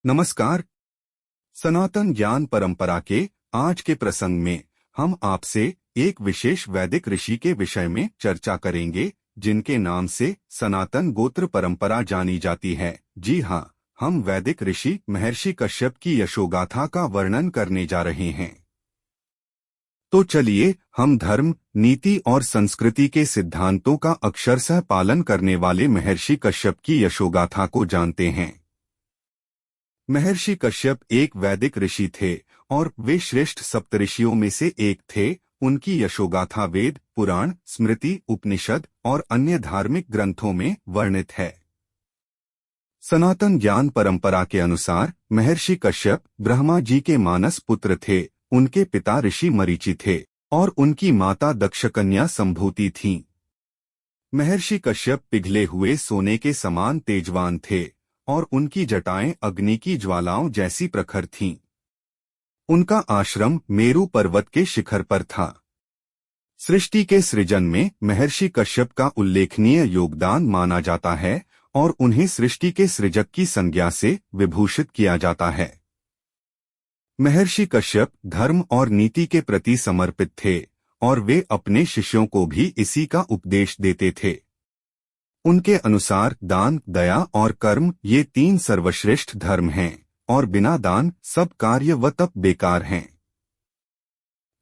नमस्कार। सनातन ज्ञान परंपरा के आज के प्रसंग में हम आपसे एक विशेष वैदिक ऋषि के विषय में चर्चा करेंगे, जिनके नाम से सनातन गोत्र परंपरा जानी जाती है। जी हाँ, हम वैदिक ऋषि महर्षि कश्यप की यशोगाथा का वर्णन करने जा रहे हैं। तो चलिए हम धर्म, नीति और संस्कृति के सिद्धांतों का अक्षरशः पालन करने वाले महर्षि कश्यप की यशोगाथा को जानते हैं। महर्षि कश्यप एक वैदिक ऋषि थे और वे श्रेष्ठ सप्तऋषियों में से एक थे। उनकी यशोगाथा वेद, पुराण, स्मृति, उपनिषद और अन्य धार्मिक ग्रंथों में वर्णित है। सनातन ज्ञान परंपरा के अनुसार महर्षि कश्यप ब्रह्मा जी के मानस पुत्र थे। उनके पिता ऋषि मरीचि थे और उनकी माता दक्षकन्या संभूति थीं। महर्षि कश्यप पिघले हुए सोने के समान तेजवान थे और उनकी जटाएं अग्नि की ज्वालाओं जैसी प्रखर थीं। उनका आश्रम मेरु पर्वत के शिखर पर था। सृष्टि के सृजन में महर्षि कश्यप का उल्लेखनीय योगदान माना जाता है और उन्हें सृष्टि के सृजक की संज्ञा से विभूषित किया जाता है। महर्षि कश्यप धर्म और नीति के प्रति समर्पित थे और वे अपने शिष्यों को भी इसी का उपदेश देते थे। उनके अनुसार दान, दया और कर्म ये तीन सर्वश्रेष्ठ धर्म हैं और बिना दान सब कार्य व तप बेकार हैं।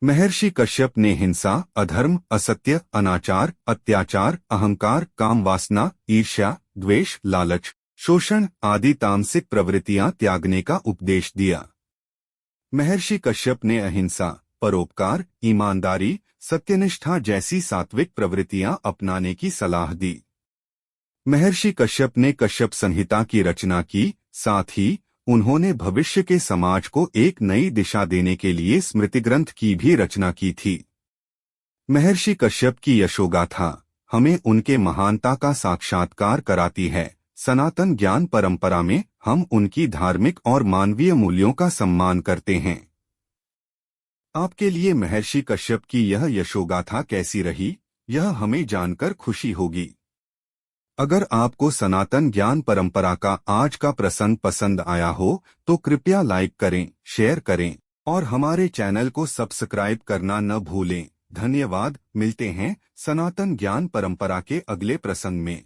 महर्षि कश्यप ने हिंसा, अधर्म, असत्य, अनाचार, अत्याचार, अहंकार, काम वासना, ईर्ष्या, द्वेष, लालच, शोषण आदि तामसिक प्रवृत्तियां त्यागने का उपदेश दिया। महर्षि कश्यप ने अहिंसा, परोपकार, ईमानदारी, सत्यनिष्ठा जैसी सात्विक प्रवृत्तियां अपनाने की सलाह दी। महर्षि कश्यप ने कश्यप संहिता की रचना की, साथ ही उन्होंने भविष्य के समाज को एक नई दिशा देने के लिए स्मृति ग्रंथ की भी रचना की थी। महर्षि कश्यप की यशोगाथा हमें उनके महानता का साक्षात्कार कराती है। सनातन ज्ञान परंपरा में हम उनकी धार्मिक और मानवीय मूल्यों का सम्मान करते हैं। आपके लिए महर्षि कश्यप की यह यशोगाथा कैसी रही, यह हमें जानकर खुशी होगी। अगर आपको सनातन ज्ञान परंपरा का आज का प्रसंग पसंद आया हो तो कृपया लाइक करें, शेयर करें और हमारे चैनल को सब्सक्राइब करना न भूलें। धन्यवाद। मिलते हैं सनातन ज्ञान परंपरा के अगले प्रसंग में।